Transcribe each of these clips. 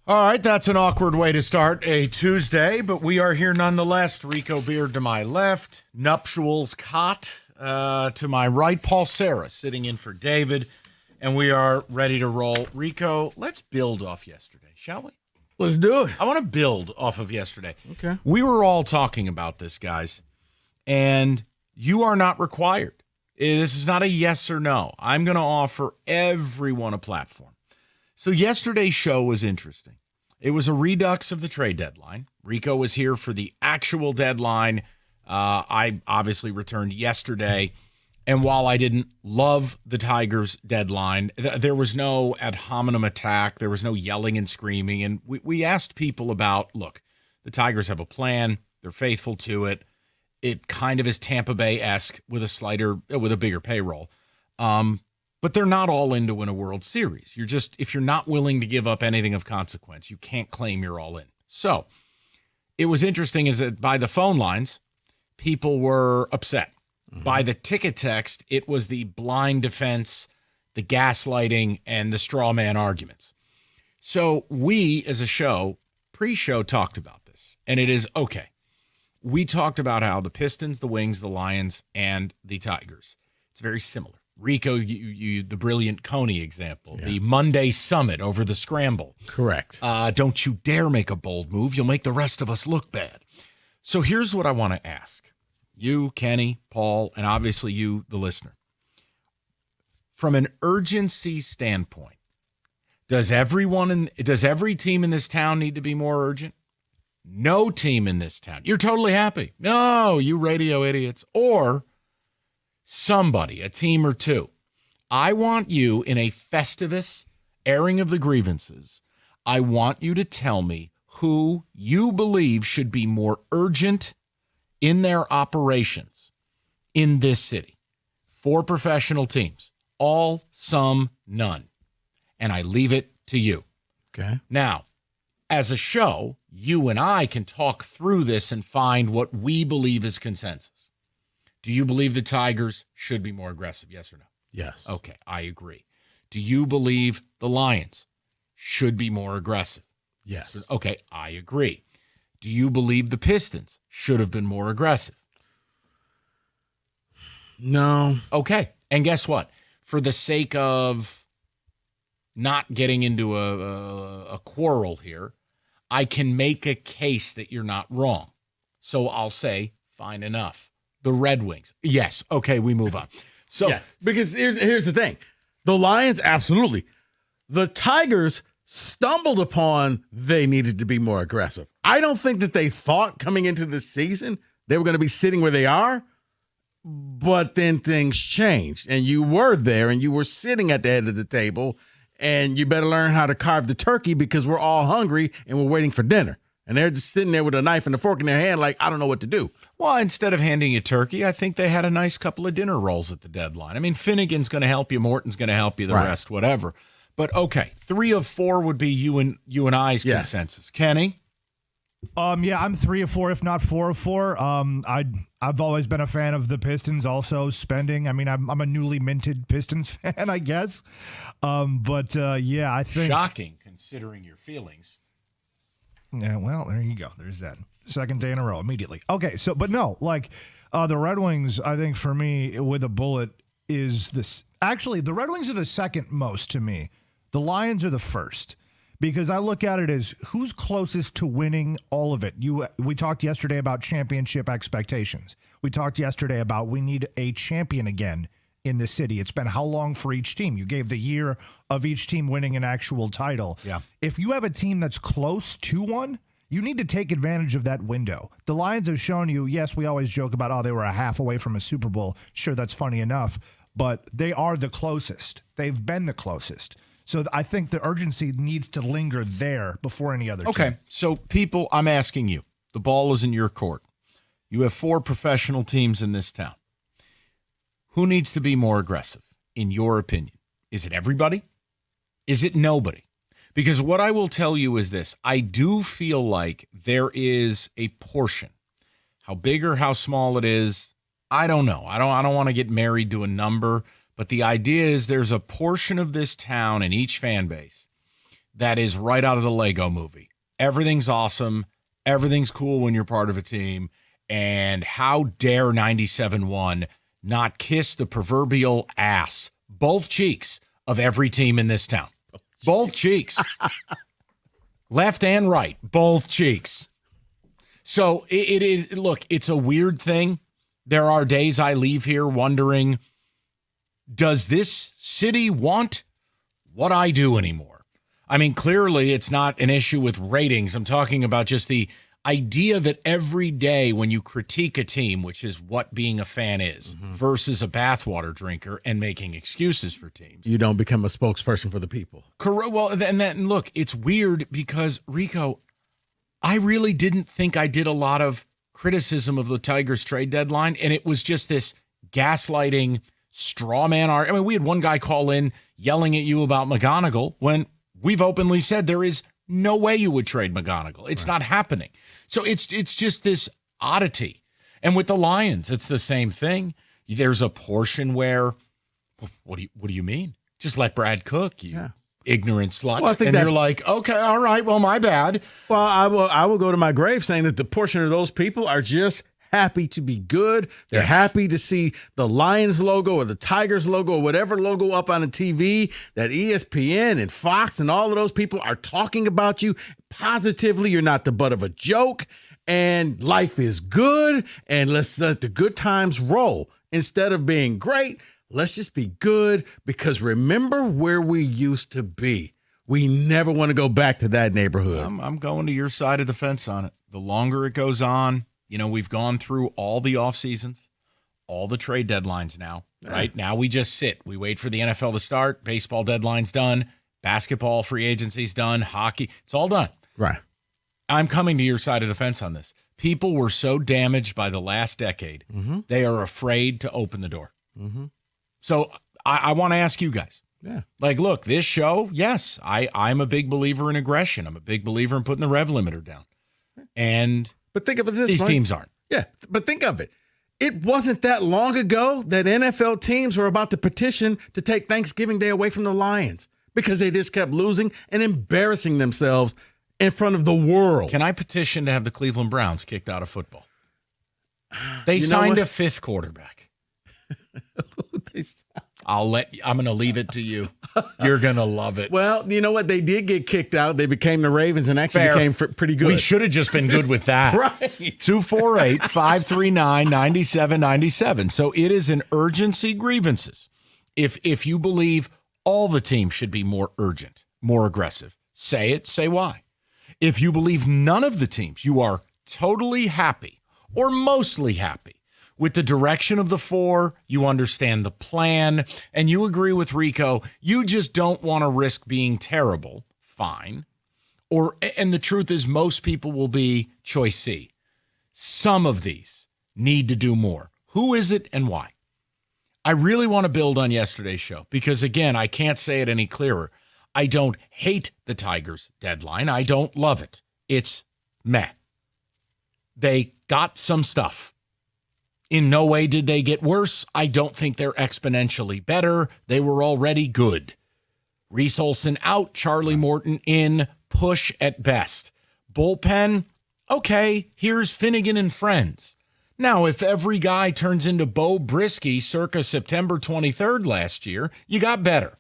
All right, that's an awkward way to start a Tuesday, but we are here nonetheless. Rico Beard to my left, Nuptials Cot to my right, Paul Serra sitting in for David, and we are ready to roll. Rico, let's build off yesterday, shall we? Let's do it. I want to build off of yesterday. Okay. We were all talking about this, guys, and you are not required. This is not a yes or no. I'm going to offer everyone a platform. So yesterday's show was interesting. It was a redux of the trade deadline. Rico was here for the actual deadline. I obviously returned yesterday. And while I didn't love the Tigers deadline, there was no ad hominem attack. There was no yelling and screaming. And we asked people about, look, the Tigers have a plan. They're faithful to it. It kind of is Tampa Bay-esque with a bigger payroll. But they're not all in to win a World Series. If you're not willing to give up anything of consequence, you can't claim you're all in. So it was interesting is that by the phone lines, people were upset. Mm-hmm. By the ticket text, it was the blind defense, the gaslighting, and the straw man arguments. So we, as a show, pre-show talked about this, and it is okay. We talked about how the Pistons, the Wings, the Lions, and the Tigers, it's very similar. Rico, you the brilliant Coney example, the Monday summit over the scramble. Correct. Don't you dare make a bold move. You'll make the rest of us look bad. So here's what I want to ask. You, Kenny, Paul, and obviously you, the listener. From an urgency standpoint, does every team in this town need to be more urgent? No team in this town. You're totally happy. No, you radio idiots. Or somebody, a team or two. I want you in a Festivus airing of the grievances. I want you to tell me who you believe should be more urgent in their operations in this city. 4 professional teams. All, some, none. And I leave it to you. Okay. Now, as a show, you and I can talk through this and find what we believe is consensus. Do you believe the Tigers should be more aggressive? Yes or no? Yes. Okay, I agree. Do you believe the Lions should be more aggressive? Yes. Okay, I agree. Do you believe the Pistons should have been more aggressive? No. Okay, and guess what? For the sake of not getting into a quarrel here, I can make a case that you're not wrong. So I'll say, fine enough. The Red Wings. Yes. Okay, we move on. So, yeah, because here's the thing. The Lions, absolutely. The Tigers stumbled upon they needed to be more aggressive. I don't think that they thought coming into the season they were going to be sitting where they are, but then things changed, and you were there, and you were sitting at the head of the table, and you better learn how to carve the turkey because we're all hungry, and we're waiting for dinner. And they're just sitting there with a knife and a fork in their hand like, I don't know what to do. Well, instead of handing you turkey, I think they had a nice couple of dinner rolls at the deadline. I mean, Finnegan's going to help you. Morton's going to help you. The rest, whatever. But, okay, 3 of 4 would be you and I's consensus. Kenny? Yeah, I'm 3 of 4, if not 4 of 4. I've always been a fan of the Pistons also spending. I mean, I'm a newly minted Pistons fan, I guess. Yeah, I think... Shocking, considering your feelings. Yeah, well, there you go. There's that. Second day in a row, immediately. Okay, so, but no, the Red Wings, I think for me, with a bullet, is this. Actually, the Red Wings are the second most to me. The Lions are the first. Because I look at it as who's closest to winning all of it. We talked yesterday about championship expectations. We talked yesterday about we need a champion again in the city. It's been how long for each team? You gave the year of each team winning an actual title. Yeah. If you have a team that's close to one, you need to take advantage of that window. The Lions have shown you, yes, we always joke about, they were a half away from a Super Bowl. Sure, that's funny enough, but they are the closest. They've been the closest. So I think the urgency needs to linger there before any other team. Okay, so people, I'm asking you. The ball is in your court. You have 4 professional teams in this town. Who needs to be more aggressive, in your opinion? Is it everybody? Is it nobody? Because what I will tell you is this. I do feel like there is a portion. How big or how small it is, I don't know. I don't want to get married to a number, but the idea is there's a portion of this town and each fan base that is right out of the Lego movie. Everything's awesome. Everything's cool when you're part of a team. And how dare 97-1 not kiss the proverbial ass, both cheeks of every team in this town. Both cheeks. Left and right, both cheeks. So look, it's a weird thing. There are days I leave here wondering, does this city want what I do anymore? I mean, clearly it's not an issue with ratings. I'm talking about just the idea that every day when you critique a team, which is what being a fan is, versus a bathwater drinker and making excuses for teams. You don't become a spokesperson for the people. Correct. Well, and look, it's weird because, Rico, I really didn't think I did a lot of criticism of the Tigers trade deadline, and it was just this gaslighting straw man argument. I mean, we had one guy call in yelling at you about McGonigal when we've openly said there is no way you would trade McGonigal. It's not happening. So it's just this oddity. And with the Lions, it's the same thing. There's a portion where, what do you mean? Just let Brad cook, you ignorant slut. Well, and you're like, okay, all right, well, my bad. Well, I will go to my grave saying that the portion of those people are just happy to be good. They're happy to see the Lions logo or the Tigers logo or whatever logo up on the TV that ESPN and Fox and all of those people are talking about you positively. You're not the butt of a joke and life is good and let's let the good times roll. Instead of being great, let's just be good because remember where we used to be. We never want to go back to that neighborhood. I'm going to your side of the fence on it. The longer it goes on, you know, we've gone through all the off seasons, all the trade deadlines now, right? Now we just sit. We wait for the NFL to start. Baseball deadline's done. Basketball free agency's done. Hockey, it's all done. Right. I'm coming to your side of the fence on this. People were so damaged by the last decade, they are afraid to open the door. So I want to ask you guys. Yeah. Like, look, this show, yes, I'm a big believer in aggression. I'm a big believer in putting the rev limiter down. And But think of it this these way. teams aren't. Yeah, but think of it. It wasn't that long ago that NFL teams were about to petition to take Thanksgiving Day away from the Lions because they just kept losing and embarrassing themselves in front of the world. Can I petition to have the Cleveland Browns kicked out of football? They signed a fifth quarterback. I'm going to leave it to you. You're going to love it. Well, you know what? They did get kicked out. They became the Ravens and actually became pretty good. We should have just been good with that. Right. 248-539-9797. So it is an urgency grievances. If you believe all the teams should be more urgent, more aggressive, say it, say why. If you believe none of the teams, you are totally happy or mostly happy with the direction of the four, you understand the plan, and you agree with Rico, you just don't want to risk being terrible, fine. And the truth is most people will be choice C. Some of these need to do more. Who is it and why? I really want to build on yesterday's show because, again, I can't say it any clearer. I don't hate the Tigers deadline. I don't love it. It's meh. They got some stuff. In no way did they get worse. I don't think they're exponentially better. They were already good. Reese Olson out, Charlie Morton in, push at best. Bullpen, okay, here's Finnegan and friends. Now, if every guy turns into Bo Brisky circa September 23rd last year, you got better.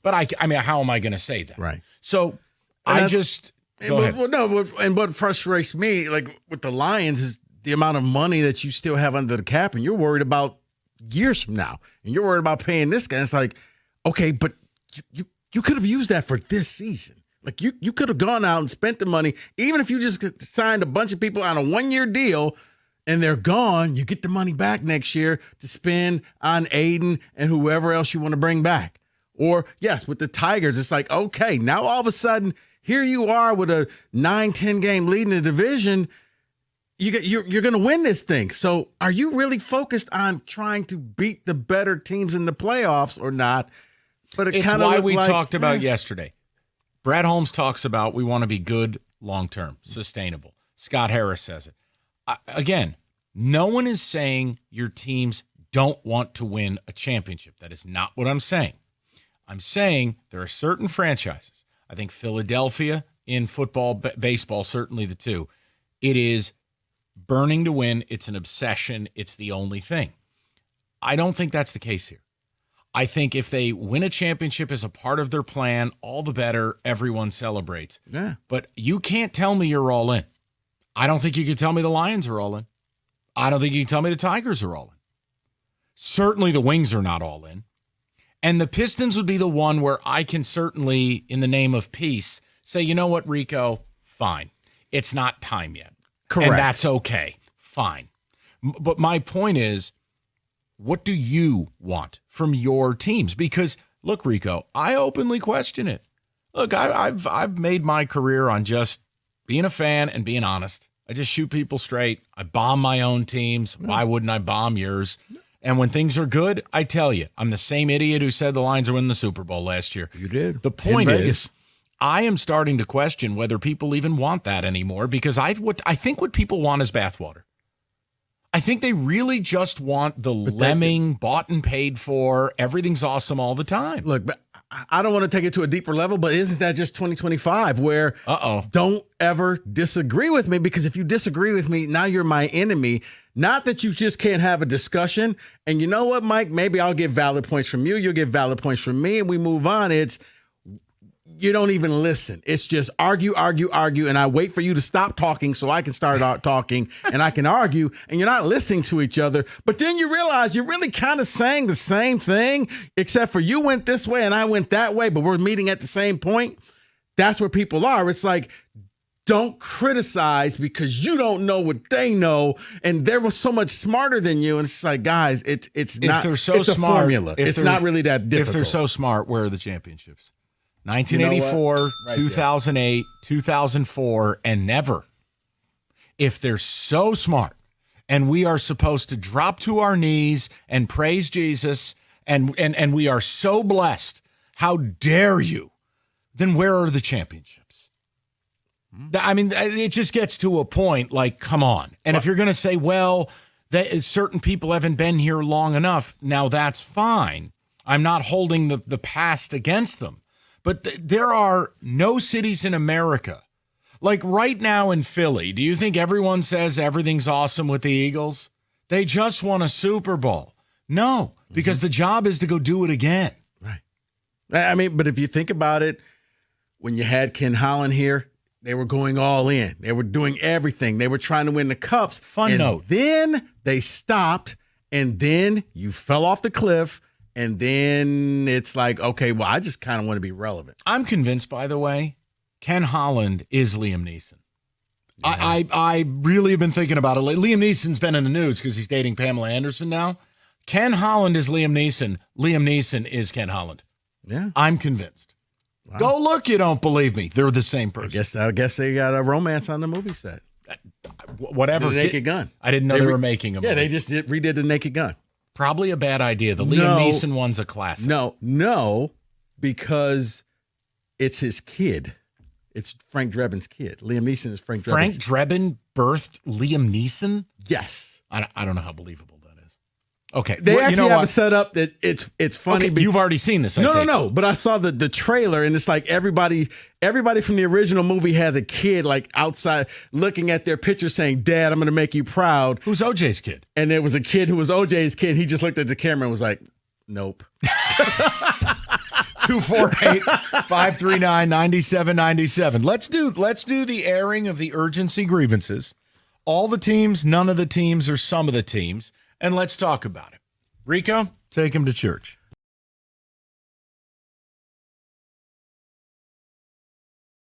But I mean, how am I going to say that? Right. So go ahead. Well, no, and what frustrates me, like with the Lions, is the amount of money that you still have under the cap, and you're worried about years from now, and you're worried about paying this guy. It's like, okay, but you could have used that for this season. Like you could have gone out and spent the money, even if you just signed a bunch of people on a 1-year deal, and they're gone. You get the money back next year to spend on Aiden and whoever else you want to bring back. Or yes, with the Tigers, it's like, okay, now all of a sudden here you are with a 9-10 game lead in the division. You're going to win this thing. So are you really focused on trying to beat the better teams in the playoffs or not? But it's why we talked about yesterday. Brad Holmes talks about we want to be good long-term, sustainable. Scott Harris says it. Again, no one is saying your teams don't want to win a championship. That is not what I'm saying. I'm saying there are certain franchises. I think Philadelphia in football, baseball, certainly the two. It is burning to win. It's an obsession. It's the only thing. I don't think that's the case here. I think if they win a championship as a part of their plan, all the better. Everyone celebrates. Yeah. But you can't tell me you're all in. I don't think you can tell me the Lions are all in. I don't think you can tell me the Tigers are all in. Certainly the Wings are not all in. And the Pistons would be the one where I can certainly, in the name of peace, say, you know what, Rico, fine. It's not time yet. Correct. And that's okay. Fine. But my point is, what do you want from your teams? Because, look, Rico, I openly question it. Look, I've made my career on just being a fan and being honest. I just shoot people straight. I bomb my own teams. Why wouldn't I bomb yours? And when things are good, I tell you, I'm the same idiot who said the Lions are winning the Super Bowl last year. You did. The point is, I am starting to question whether people even want that anymore, because I think what people want is bathwater. I think they really just want the lemming, bought and paid for, everything's awesome all the time. Look, but I don't want to take it to a deeper level, but isn't that just 2025 where don't ever disagree with me? Because if you disagree with me, now you're my enemy. Not that you just can't have a discussion. And you know what, Mike? Maybe I'll get valid points from you. You'll get valid points from me, and we move on. It's you don't even listen. It's just argue, and I wait for you to stop talking so I can start talking and I can argue, and you're not listening to each other. But then you realize you're really kind of saying the same thing, except for you went this way and I went that way, but we're meeting at the same point. That's where people are. It's like, don't criticize because you don't know what they know, and they were so much smarter than you. And it's like, guys, it's not. If they're so it's smart, a formula. It's not really that difficult. If they're so smart, where are the championships? 1984, Right 2008, 2004, and never. If they're so smart, and we are supposed to drop to our knees and praise Jesus, and we are so blessed, how dare you? Then where are the championships? I mean, it just gets to a point like, come on. And if you're going to say, well, that certain people haven't been here long enough, now that's fine. I'm not holding the past against them. But there are no cities in America. Like right now in Philly, do you think everyone says everything's awesome with the Eagles? They just won a Super Bowl. No, because the job is to go do it again. Right. I mean, but if you think about it, when you had Ken Holland here, they were going all in. They were doing everything. They were trying to win the cups. Fun note. Then they stopped, and then you fell off the cliff. And then it's like, okay, well, I just kind of want to be relevant. I'm convinced, by the way, Ken Holland is Liam Neeson. Yeah. I really have been thinking about it. Liam Neeson's been in the news because he's dating Pamela Anderson now. Ken Holland is Liam Neeson. Liam Neeson is Ken Holland. Yeah. I'm convinced. Wow. Go look, you don't believe me. They're the same person. I guess they got a romance on the movie set. Whatever. The Naked Gun. I didn't know they were making a movie. Yeah, they just redid The Naked Gun. Probably a bad idea. The Liam Neeson one's a classic. No, because it's his kid. It's Frank Drebin's kid. Liam Neeson is Frank Drebin's Frank Drebin birthed Liam Neeson? Yes. I don't know how believable that is. Okay. They actually have a setup that it's funny. Okay, you've already seen this, No. But I saw the trailer, and it's like everybody from the original movie had a kid like outside looking at their picture saying, "Dad, I'm going to make you proud." Who's OJ's kid? And there was a kid who was OJ's kid. He just looked at the camera and was like, "Nope." 248-539-9797. Let's do the airing of the urgency grievances. All the teams, none of the teams, or some of the teams. And let's talk about it. Rico, take him to church.